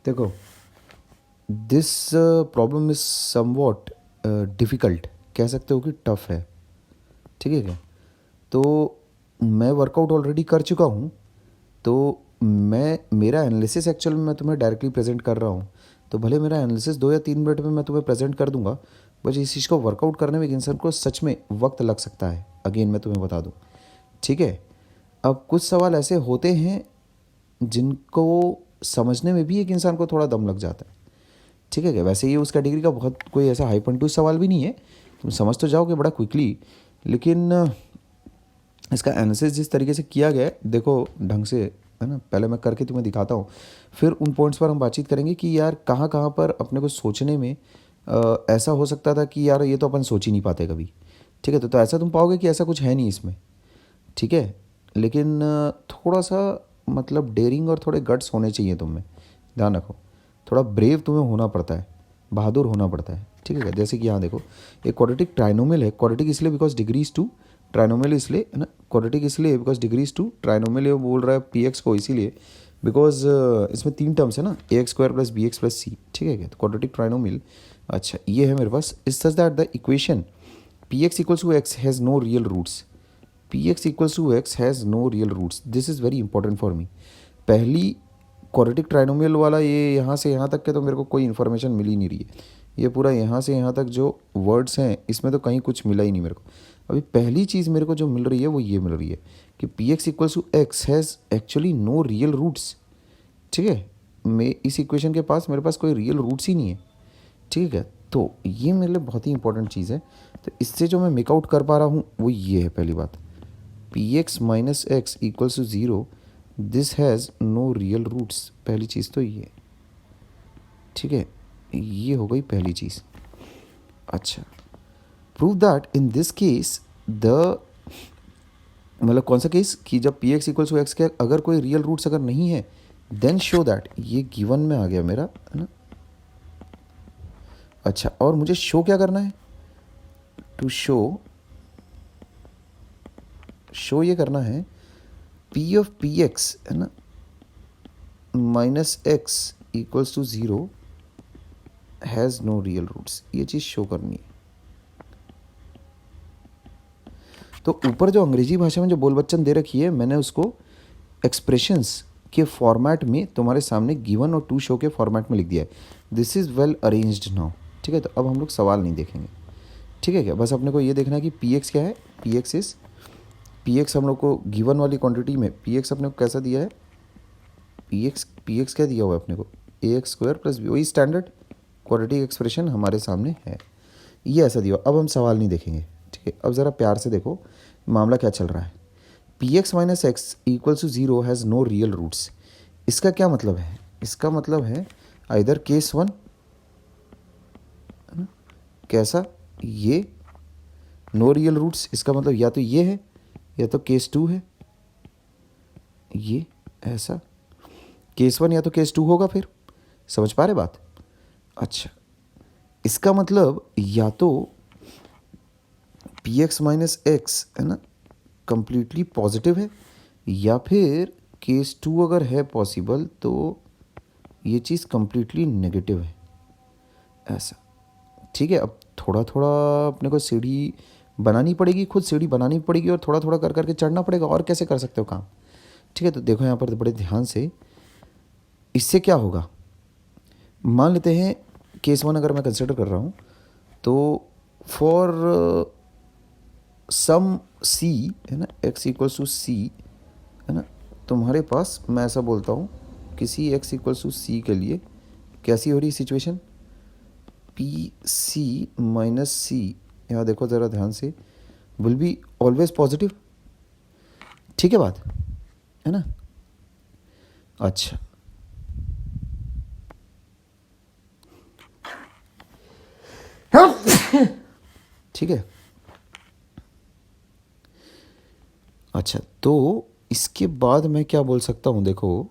देखो, this problem is somewhat difficult, कह सकते हो कि टफ है। ठीक है क्या? तो मैं वर्कआउट ऑलरेडी कर चुका हूँ, तो मैं मेरा एनालिसिस एक्चुअल में मैं तुम्हें डायरेक्टली प्रेजेंट कर रहा हूँ। तो भले मेरा एनालिसिस 2 या 3 मिनट में मैं तुम्हें प्रेजेंट कर दूंगा, बस इस चीज़ को वर्कआउट करने में एक इंसान को सच में वक्त लग सकता है। अगेन मैं तुम्हें बता दूँ, ठीक है? अब कुछ सवाल ऐसे होते हैं जिनको समझने में भी एक इंसान को थोड़ा दम लग जाता है। ठीक है क्या? वैसे ये उस कैटेगरी का बहुत कोई ऐसा हाई पंटू सवाल भी नहीं है, तुम समझ तो जाओगे बड़ा क्विकली। लेकिन इसका एनालिसिस जिस तरीके से किया गया है, देखो ढंग से, है ना? पहले मैं करके तुम्हें दिखाता हूँ, फिर उन पॉइंट्स पर हम बातचीत करेंगे कि यार कहाँ कहाँ पर अपने को सोचने में ऐसा हो सकता था कि यार ये तो अपन सोच ही नहीं पाते कभी। ठीक है? तो ऐसा तुम पाओगे कि ऐसा कुछ है नहीं इसमें। ठीक है? लेकिन थोड़ा सा मतलब डेयरिंग और थोड़े गट्स होने चाहिए तुम में, ध्यान रखो। थोड़ा ब्रेव तुम्हें होना पड़ता है, बहादुर होना पड़ता है। ठीक है क्या? जैसे कि यहाँ देखो, एक क्वाड्रेटिक ट्राइनोमियल है। क्वाड्रेटिक इसलिए बिकॉज डिग्रीज टू, ट्राइनोमियल इसलिए, है ना? क्वाड्रेटिक इसलिए बिकॉज डिग्रीज टू, ट्राइनोमियल ये बोल रहा है पी एक्स को इसीलिए बिकॉज इसमें 3 टर्म्स है ना, a x square plus b x plus c. ठीक है क्या? तो क्वाड्रेटिक ट्राइनोमियल, अच्छा ये है मेरे पास, is such that the equation p x equals to x has no real roots. P x equals to x has no real roots, this is very important for me. पहली quadratic trinomial वाला ये यहाँ से यहाँ तक के तो मेरे को कोई इन्फॉर्मेशन मिल ही नहीं रही है। ये पूरा यहाँ से यहाँ तक जो वर्ड्स हैं इसमें तो कहीं कुछ मिला ही नहीं मेरे को। अभी पहली चीज़ मेरे को जो मिल रही है वो ये मिल रही है कि p x equals to x has actually no real roots. ठीक है? मैं इस इक्वेशन के पास मेरे पास कोई रियल रूट्स ही नहीं है। ठीक है? तो ये मेरे लिए बहुत ही इंपॉर्टेंट चीज़ है। तो इससे जो मैं मेकआउट कर पा रहा हूँ वो ये है, पहली बात, p x minus x equals to zero, this has no real roots. पहली चीज़ तो ये। ठीक है? ये हो गई पहली चीज़। अच्छा, prove that in this case the, मतलब कौन सा केस, कि जब p x equals to x के अगर कोई रियल रूट्स अगर नहीं है, देन शो दैट, ये गिवन में आ गया मेरा, है ना? अच्छा, और मुझे शो क्या करना है? टू शो ये करना है पी ऑफ पी एक्स, है ना, minus x equals to zero has no real roots. ये चीज़ शो करनी है। तो ऊपर जो अंग्रेजी भाषा में जो बोल बच्चन दे रखी है, मैंने उसको एक्सप्रेशंस के फॉर्मेट में तुम्हारे सामने गिवन और टू शो के फॉर्मेट में लिख दिया है। This is well arranged now. ठीक है? तो अब हम लोग सवाल नहीं देखेंगे। ठीक है क्या? बस अपने को ये देखना है कि पी एक्स क्या है। पी एक्स हम लोग को गिवन वाली क्वांटिटी में पी एक्स अपने को कैसा दिया है? पी एक्स क्या दिया हुआ है अपने को? ए एक्स स्क्वायर प्लस बी, वही स्टैंडर्ड क्वाड्रेटिक एक्सप्रेशन हमारे सामने है। ये ऐसा दिया। अब हम सवाल नहीं देखेंगे। ठीक है? अब ज़रा प्यार से देखो मामला क्या चल रहा है। P x minus x equals to zero has no real roots. इसका क्या मतलब है? इसका मतलब है आइदर केस वन, है ना? कैसा? ये नो रियल रूट्स, इसका मतलब या तो ये है या तो केस टू है। ये ऐसा केस वन या तो केस टू होगा। फिर समझ पा रहे बात? अच्छा, इसका मतलब या तो पी एक्स माइनस एक्स, है ना, कंप्लीटली पॉजिटिव है, या फिर केस टू अगर है पॉसिबल तो ये चीज़ कंप्लीटली नेगेटिव है, ऐसा। ठीक है? अब थोड़ा थोड़ा अपने को सीढ़ी बनानी पड़ेगी, खुद सीढ़ी बनानी पड़ेगी और थोड़ा थोड़ा कर करके चढ़ना पड़ेगा। और कैसे कर सकते हो काम? ठीक है? तो देखो यहाँ पर बड़े ध्यान से, इससे क्या होगा, मान लेते हैं केस वन अगर मैं कंसिडर कर रहा हूँ, तो फॉर सम सी, है ना, एक्स इक्वल्स टू सी, है ना, तुम्हारे पास, मैं ऐसा बोलता हूँ, किसी एक्स इक्वल्स टू सी के लिए कैसी हो रही सिचुएशन? पी सी माइनस सी, यहाँ देखो ज़रा ध्यान से, विल बी ऑलवेज पॉजिटिव। ठीक है बात, है ना? अच्छा, ठीक है। अच्छा, तो इसके बाद मैं क्या बोल सकता हूँ? देखो,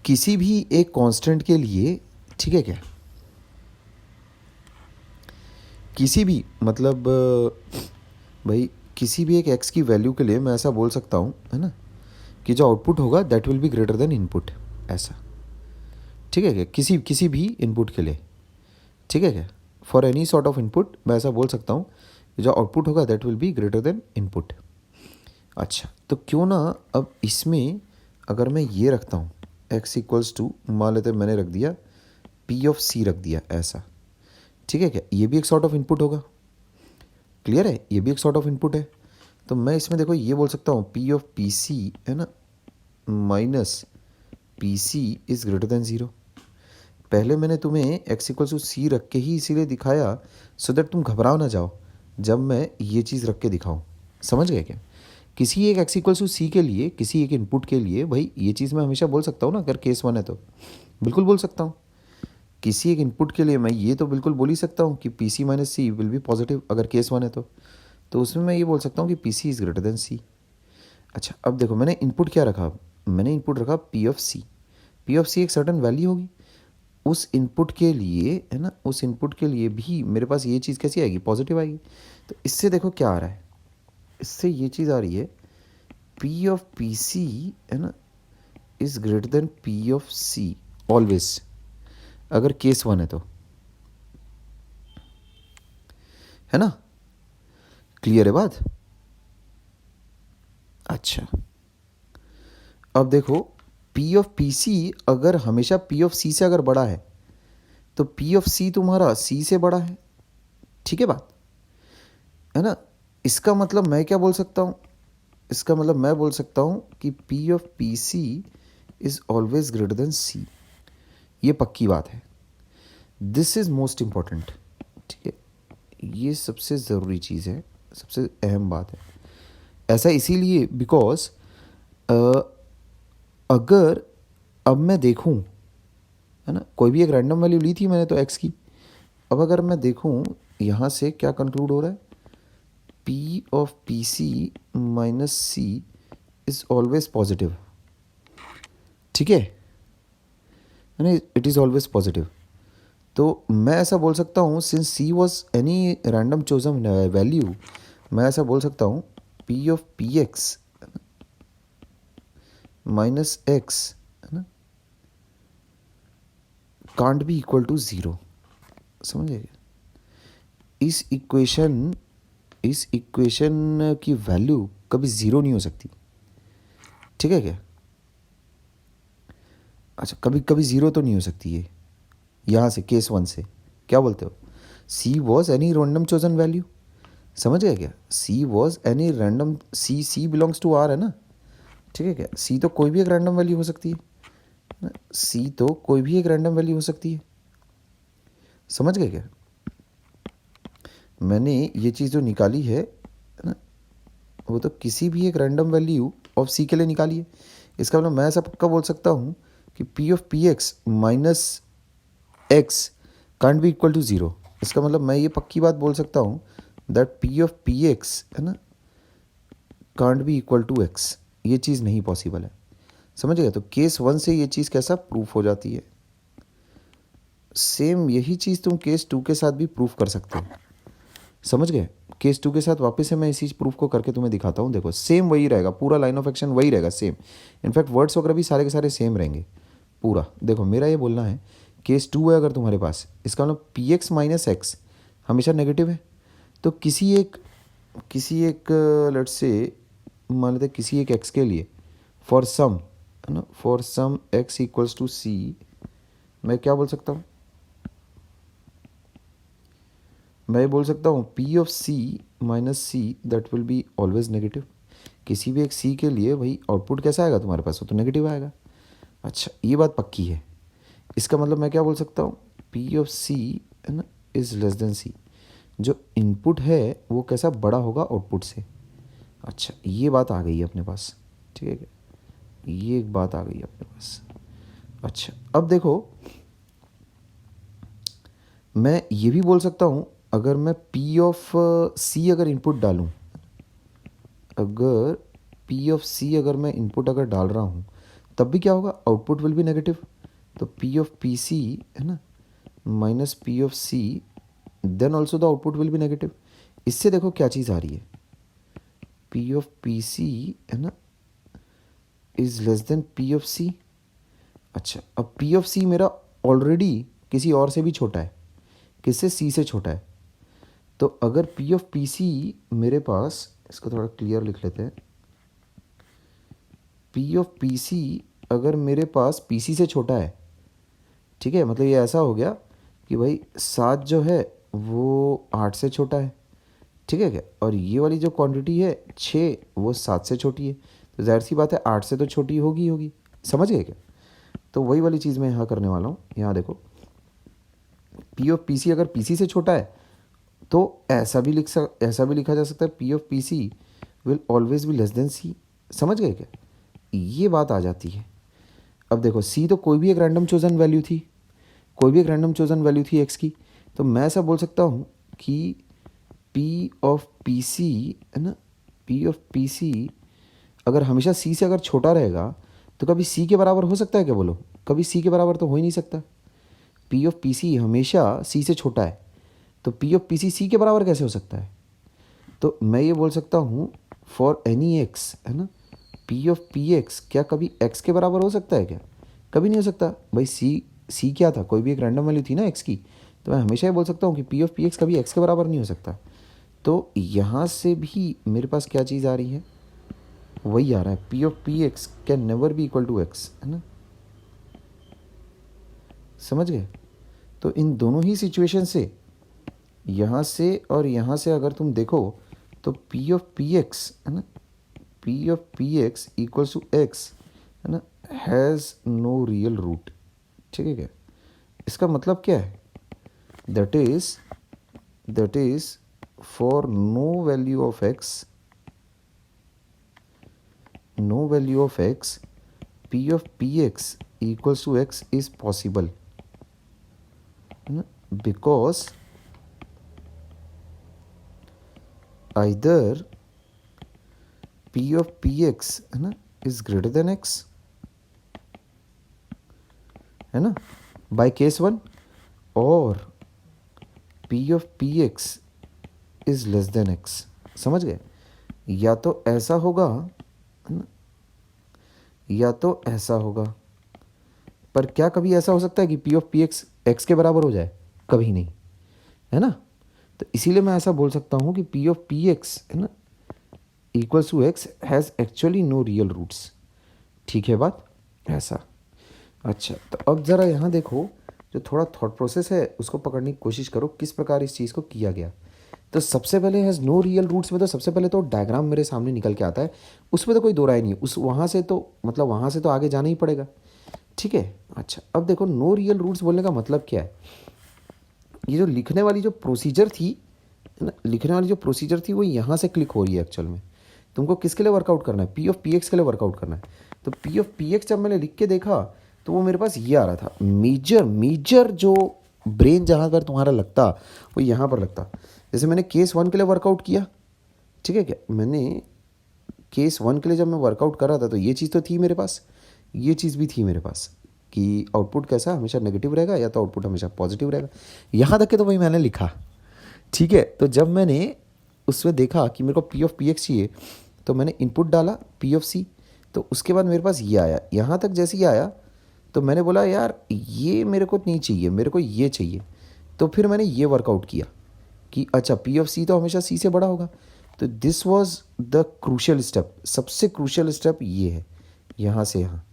किसी भी एक कांस्टेंट के लिए, ठीक है क्या, किसी भी मतलब भाई किसी भी एक x की वैल्यू के लिए मैं ऐसा बोल सकता हूँ, है ना, कि जो आउटपुट होगा that will be greater than input, ऐसा, ठीक है क्या, किसी किसी भी इनपुट के लिए, ठीक है क्या, for any sort of input मैं ऐसा बोल सकता हूँ कि जो आउटपुट होगा that will be greater than input. अच्छा, तो क्यों ना अब इसमें अगर मैं ये रखता हूँ x इक्वल्स टू, मान लेते मैंने रख दिया p ऑफ c रख दिया ऐसा, ठीक है क्या, ये भी एक सॉर्ट ऑफ इनपुट होगा, क्लियर है, ये भी एक सॉर्ट ऑफ इनपुट है। तो मैं इसमें देखो ये बोल सकता हूँ p ऑफ पी सी, है ना, minus p c is greater than zero. पहले मैंने तुम्हें x इक्वल्स टू सी रख के ही इसीलिए दिखाया सो दैट तुम घबराओ ना जाओ जब मैं ये चीज़ रख के दिखाऊँ, समझ गए क्या। किसी एक x इक्वल्स टू सी के लिए, किसी एक इनपुट के लिए भाई ये चीज़ मैं हमेशा बोल सकता हूँ ना, अगर केस वन है तो बिल्कुल बोल सकता हूँ। किसी एक इनपुट के लिए मैं ये तो बिल्कुल बोल ही सकता हूँ कि p c minus c will be positive, अगर केस वन है तो उसमें मैं ये बोल सकता हूँ कि p c is greater than c. अच्छा, अब देखो मैंने इनपुट क्या रखा, मैंने इनपुट रखा p of c. P of c एक सर्टन वैल्यू होगी उस इनपुट के लिए, है ना, उस इनपुट के लिए भी मेरे पास ये चीज़ कैसी आएगी, पॉजिटिव आएगी। तो इससे देखो क्या आ रहा है, इससे ये चीज़ आ रही है पी ऑफ पी सी, है ना, is greater than p of c always, अगर केस वन है तो, है ना, क्लियर है बात। अच्छा, अब देखो पी ऑफ पी सी अगर हमेशा पी ऑफ सी से अगर बड़ा है तो पी ऑफ सी तुम्हारा सी से बड़ा है, ठीक है बात, है ना। इसका मतलब मैं क्या बोल सकता हूँ, इसका मतलब मैं बोल सकता हूँ कि p of p c is always greater than c, ये पक्की बात है, दिस इज़ मोस्ट इम्पॉर्टेंट, ठीक है, ये सबसे ज़रूरी चीज़ है, सबसे अहम बात है। ऐसा इसीलिए बिकॉज अगर अब मैं देखूं, है ना, कोई भी एक रैंडम वैल्यू ली थी मैंने तो x की, अब अगर मैं देखूं यहाँ से क्या कंक्लूड हो रहा है, p of p c minus c is always positive, ठीक है ना, इट इज़ ऑलवेज पॉजिटिव। तो मैं ऐसा बोल सकता हूँ since c was any random chosen value, मैं ऐसा बोल सकता हूँ p of p x minus x, है ना, can't be equal to zero, समझे। इस इक्वेशन की वैल्यू कभी ज़ीरो नहीं हो सकती, ठीक है क्या। अच्छा, कभी कभी ज़ीरो तो नहीं हो सकती ये, यहाँ से केस वन से क्या बोलते हो, c was any random chosen value, समझ गए क्या, c was any random, c belongs to r, है ना, ठीक है क्या, सी तो कोई भी एक रैंडम वैल्यू हो सकती है, सी तो कोई भी एक रैंडम वैल्यू हो सकती है, समझ गए क्या। मैंने ये चीज़ जो निकाली है ना, वो तो किसी भी एक रैंडम वैल्यू ऑफ सी के लिए निकाली है। इसका मतलब मैं ऐसा पक्का बोल सकता हूँ कि p of p x minus x can't be equal to zero. इसका मतलब मैं ये पक्की बात बोल सकता हूँ that p of p x, है ना, can't be equal to x, ये चीज़ नहीं पॉसिबल है, समझ गए। तो केस वन से ये चीज़ कैसा प्रूफ हो जाती है, सेम यही चीज़ तुम केस टू के साथ भी प्रूफ कर सकते हो, समझ गए। केस टू के साथ वापस से मैं इसी प्रूफ को करके तुम्हें दिखाता हूँ, देखो सेम वही रहेगा, पूरा लाइन ऑफ एक्शन वही रहेगा सेम, इनफैक्ट वर्ड्स वगैरह भी सारे के सारे सेम रहेंगे पूरा। देखो मेरा ये बोलना है केस टू है अगर तुम्हारे पास, इसका मतलब पी एक्स माइनस एक्स हमेशा नेगेटिव है, तो किसी एक लेट्स से मान लेते किसी एक एक्स के लिए फॉर सम, है ना, for some x equals to c, मैं क्या बोल सकता हूँ, मैं बोल सकता हूँ p of c minus c that will be always negative. किसी भी एक सी के लिए भाई आउटपुट कैसा आएगा तुम्हारे पास, वो तो नेगेटिव आएगा। अच्छा, ये बात पक्की है, इसका मतलब मैं क्या बोल सकता हूँ, पी ऑफ सी, है ना, इज़ लेस देन सी, जो इनपुट है वो कैसा बड़ा होगा आउटपुट से। अच्छा, ये बात आ गई है अपने पास, ठीक है क्या, ये एक बात आ गई है अपने पास। अच्छा, अब देखो मैं ये भी बोल सकता हूँ अगर मैं पी ऑफ सी अगर इनपुट डालूँ, अगर पी ऑफ सी अगर मैं इनपुट अगर डाल रहा हूँ तब भी क्या होगा, आउटपुट विल बी नेगेटिव। तो पी ऑफ पी सी है ना minus p of c, then also the output will be negative. इससे देखो क्या चीज़ आ रही है, पी ऑफ पी सी है ना is less than p of c. अच्छा, अब पी ऑफ सी मेरा ऑलरेडी किसी और से भी छोटा है, किससे, सी से छोटा है। तो अगर पी ऑफ पी सी मेरे पास, इसको थोड़ा क्लियर लिख लेते हैं, पी ऑफ पी सी अगर मेरे पास पी सी से छोटा है, ठीक है, मतलब ये ऐसा हो गया कि भाई 7 जो है वो 8 से छोटा है, ठीक है क्या, और ये वाली जो क्वांटिटी है 6 वो 7 से छोटी है, तो जाहिर सी बात है 8 से तो छोटी होगी होगी। समझ गए क्या? तो वही वाली चीज़ मैं यहाँ करने वाला हूँ। यहाँ देखो, पी ऑफ पी सी अगर पी सी से छोटा है तो ऐसा भी लिखा जा सकता है, p of p c will always be less than c. समझ गए क्या? ये बात आ जाती है। अब देखो, सी तो कोई भी एक रैंडम चोजन वैल्यू थी, कोई भी एक रैंडम चोजन वैल्यू थी एक्स की। तो मैं ऐसा बोल सकता हूँ कि पी ऑफ पी सी है ना, पी ऑफ पी सी अगर हमेशा सी से अगर छोटा रहेगा तो कभी सी के बराबर हो सकता है क्या? बोलो, कभी सी के बराबर तो हो ही नहीं सकता। पी ऑफ पी सी हमेशा सी से छोटा है, तो पी ऑफ पी सी के बराबर कैसे हो सकता है? तो मैं ये बोल सकता हूँ फॉर एनी एक्स है ना, पी ऑफ पी एक्स क्या कभी एक्स के बराबर हो सकता है क्या? कभी नहीं हो सकता भाई। सी क्या था, कोई भी एक रैंडम वैल्यू थी ना एक्स की। तो मैं हमेशा ये बोल सकता हूँ कि पी ऑफ पी एक्स कभी एक्स के बराबर नहीं हो सकता। तो यहाँ से भी मेरे पास क्या चीज़ आ रही है, वही आ रहा है, p of p x can never be equal to x, है ना। समझ गए? तो इन दोनों ही सिचुएशन से, यहाँ से और यहाँ से अगर तुम देखो तो पी ऑफ पी एक्स है ना, p of p x equals to x है ना, हैज़ नो रियल रूट। ठीक है क्या? इसका मतलब क्या है? That is for no value of x, no value of x, p of p x equals to x is possible, है ना, because either p of px है ना is greater than x, है ना, by case 1, और p of px is less than x। समझ गए? या तो ऐसा होगा, है ना, या तो ऐसा होगा। पर क्या कभी ऐसा हो सकता है कि p of px x के बराबर हो जाए? कभी नहीं, है ना। तो इसीलिए मैं ऐसा बोल सकता हूँ कि p ऑफ पी एक्स है ना equals to x has actually no real roots. ठीक है बात? ऐसा। अच्छा, तो अब ज़रा यहाँ देखो, जो थोड़ा थॉट प्रोसेस है उसको पकड़ने की कोशिश करो, किस प्रकार इस चीज़ को किया गया। तो सबसे पहले हैज़ नो रियल रूट्स में तो सबसे पहले तो डायग्राम मेरे सामने निकल के आता है, उसमें तो कोई दो राय नहीं, उस वहाँ से तो मतलब वहाँ से तो आगे जाना ही पड़ेगा। ठीक है। अच्छा, अब देखो नो रियल रूट्स बोलने का मतलब क्या है। ये जो लिखने वाली जो प्रोसीजर थी ना, लिखने वाली जो प्रोसीजर थी वो यहाँ से क्लिक हो रही है एक्चुअल में। तुमको किसके लिए वर्कआउट करना है? पी ऑफ पी एक्स के लिए वर्कआउट करना है। तो पी ऑफ पी एक्स जब मैंने लिख के देखा तो वो मेरे पास ये आ रहा था, मेजर जो ब्रेन जहाँ पर तुम्हारा लगता वो यहाँ पर लगता। जैसे मैंने केस 1 के लिए वर्कआउट किया, ठीक है क्या, मैंने केस 1 के लिए जब मैं वर्कआउट कर रहा था तो ये चीज़ तो थी मेरे पास, ये चीज़ भी थी मेरे पास कि आउटपुट कैसा हमेशा नेगेटिव रहेगा या तो आउटपुट हमेशा पॉजिटिव रहेगा। यहाँ तक के तो वही मैंने लिखा। ठीक है। तो जब मैंने उसमें देखा कि मेरे को पी ऑफ पी एक्स चाहिए तो मैंने इनपुट डाला पी ऑफ सी, तो उसके बाद मेरे पास ये आया। यहाँ तक जैसे ही आया तो मैंने बोला यार ये मेरे को नहीं चाहिए, मेरे को ये चाहिए। तो फिर मैंने ये वर्कआउट किया कि अच्छा पी ऑफ सी तो हमेशा सी से बड़ा होगा। तो this was the crucial step, सबसे क्रूशियल स्टेप ये है यहाँ से यहाँ,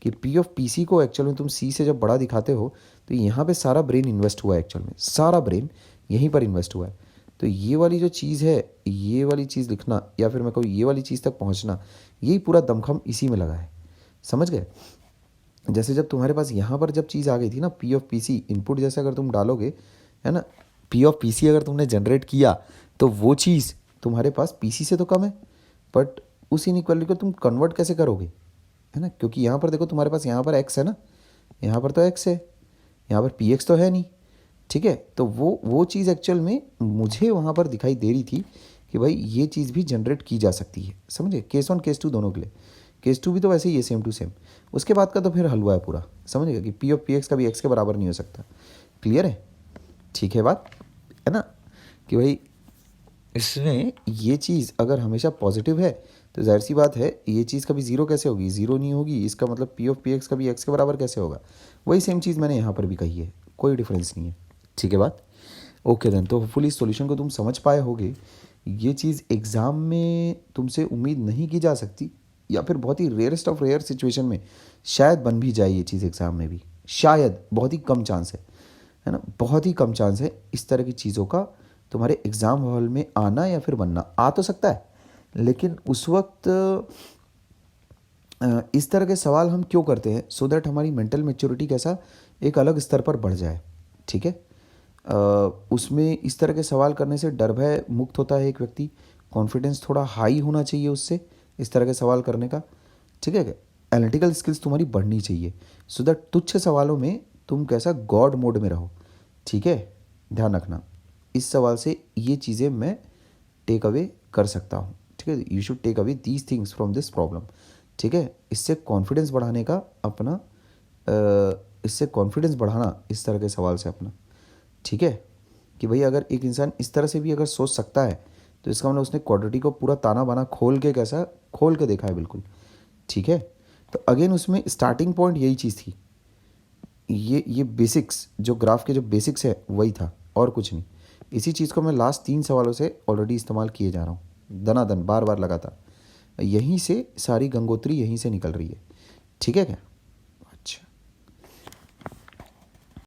कि पी ऑफ पी सी को एक्चुअल में तुम सी से जब बड़ा दिखाते हो तो यहाँ पे सारा ब्रेन इन्वेस्ट हुआ है, एक्चुअल में सारा ब्रेन यहीं पर इन्वेस्ट हुआ है। तो ये वाली जो चीज़ है, ये वाली चीज़ लिखना या फिर मैं कहूँ ये वाली चीज़ तक पहुँचना, यही पूरा दमखम इसी में लगा है। समझ गए? जैसे जब तुम्हारे पास यहाँ पर जब चीज़ आ गई थी ना, p of p c input जैसे अगर तुम डालोगे, है ना, पी ऑफ पी सी अगर तुमने जनरेट किया तो वो चीज़ तुम्हारे पास पी सी से तो कम है, बट उस इनइक्वालिटी को तुम कन्वर्ट कैसे करोगे, है ना, क्योंकि यहाँ पर देखो तुम्हारे पास यहाँ पर एक्स है ना, यहाँ पर तो एक्स है, यहाँ पर पी एक्स तो है नहीं। ठीक है। तो वो चीज़ एक्चुअल में मुझे वहाँ पर दिखाई दे रही थी कि भाई ये चीज़ भी जनरेट की जा सकती है। समझे? केस 1 केस 2 दोनों के लिए। केस 2 भी तो वैसे ही है, सेम टू सेम। उसके बाद का तो फिर हलवा है पूरा, समझिएगा कि पी ऑफ पी एक्स का भी एक्स के बराबर नहीं हो सकता। क्लियर है? ठीक है बात, है ना, कि भाई इसमें ये चीज़ अगर हमेशा पॉजिटिव है तो जाहिर सी बात है ये चीज़ कभी ज़ीरो कैसे होगी, ज़ीरो नहीं होगी, इसका मतलब पी ऑफ पी एक्स कभी एक्स के बराबर कैसे होगा। वही सेम चीज़ मैंने यहाँ पर भी कही है, कोई डिफरेंस नहीं है। ठीक है बात, ओके देन। तो होपफुली इस सॉल्यूशन को तुम समझ पाए होगे। ये चीज़ एग्ज़ाम में तुमसे उम्मीद नहीं की जा सकती, या फिर बहुत ही रेयरेस्ट ऑफ रेयर सिचुएशन में शायद बन भी जाए ये चीज़ एग्ज़ाम में भी, शायद, बहुत ही कम चांस है ना, बहुत ही कम चांस है इस तरह की चीज़ों का तुम्हारे एग्ज़ाम हॉल में आना या फिर बनना। आ तो सकता है, लेकिन उस वक्त इस तरह के सवाल हम क्यों करते हैं, सो दैट हमारी मेंटल मैच्योरिटी कैसा एक अलग स्तर पर बढ़ जाए। ठीक है, उसमें इस तरह के सवाल करने से डर भय मुक्त होता है एक व्यक्ति, कॉन्फिडेंस थोड़ा हाई होना चाहिए उससे इस तरह के सवाल करने का। ठीक है, एनालिटिकल स्किल्स तुम्हारी बढ़नी चाहिए, सो दैट तुच्छ सवालों में तुम कैसा गॉड मोड में रहो। ठीक है, ध्यान रखना, इस सवाल से ये चीज़ें मैं टेक अवे कर सकता हूँ। ठीक है, you should take away these things from this problem. ठीक है, इससे कॉन्फिडेंस बढ़ाने का अपना, इससे कॉन्फिडेंस बढ़ाना इस तरह के सवाल से अपना। ठीक है, कि भाई अगर एक इंसान इस तरह से भी अगर सोच सकता है तो इसका मतलब उसने क्वाड्रेटिक को पूरा ताना बाना खोल के, कैसा खोल के देखा है बिल्कुल। ठीक है, तो अगेन उसमें स्टार्टिंग पॉइंट यही चीज़ थी, ये बेसिक्स, जो ग्राफ के जो बेसिक्स है वही था और कुछ नहीं। इसी चीज़ को मैं लास्ट 3 सवालों से ऑलरेडी इस्तेमाल किए जा रहा हूँ, दनादन बार बार लगातार, यहीं से सारी गंगोत्री यहीं से निकल रही है। ठीक है क्या?